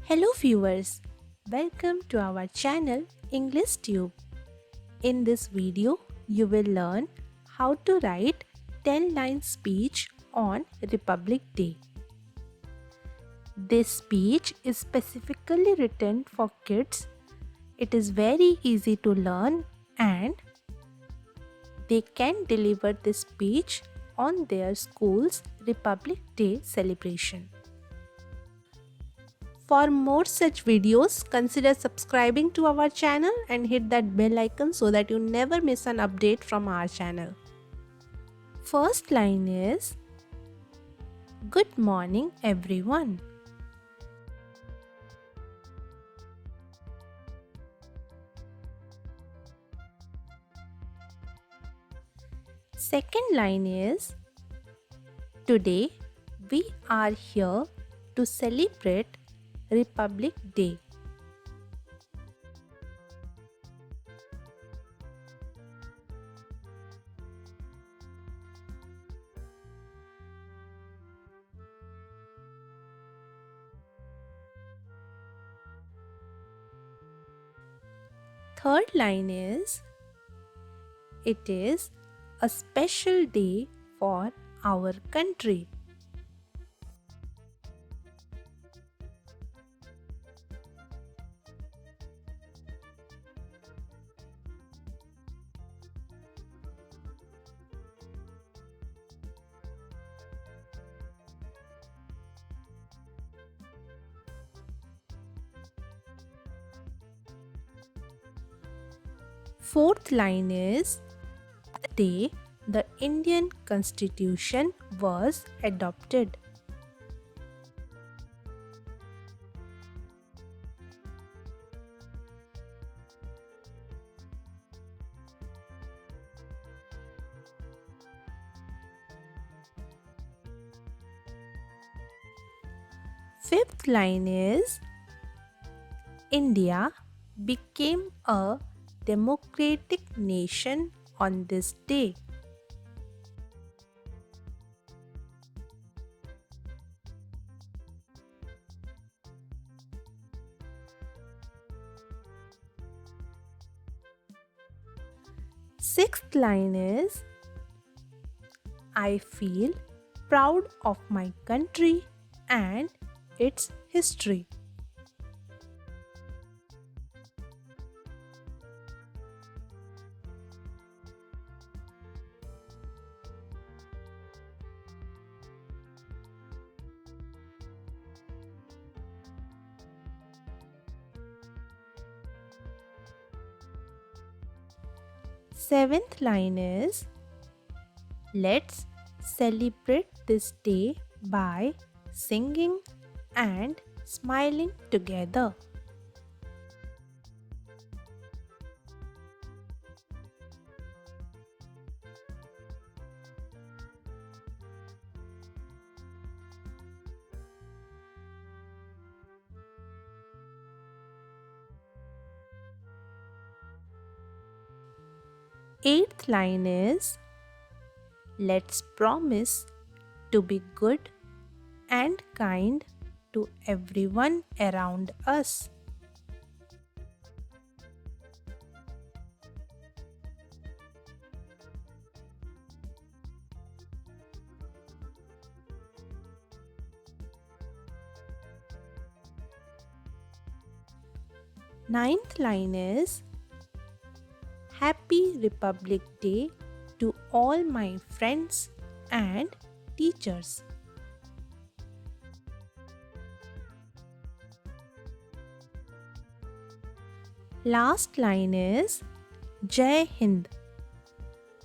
Hello viewers, welcome to our channel English Tube. In this video, you will learn how to write 10-line speech on Republic Day. This speech is specifically written for kids. It is very easy to learn and they can deliver this speech on their school's Republic Day celebration. For more such videos, consider subscribing to our channel and hit that bell icon so that you never miss an update from our channel. First line is Good morning everyone. Second line is Today we are here to celebrate Republic Day. Third line is It is a special day for our country. Fourth line is The day the Indian Constitution was adopted. Fifth line is India became a democratic nation on this day. Sixth line is I feel proud of my country and its history. Seventh line is Let's celebrate this day by singing and smiling together. Eighth line is Let's promise to be good and kind to everyone around us. Ninth line is Happy Republic Day to all my friends and teachers. Last line is Jai Hind.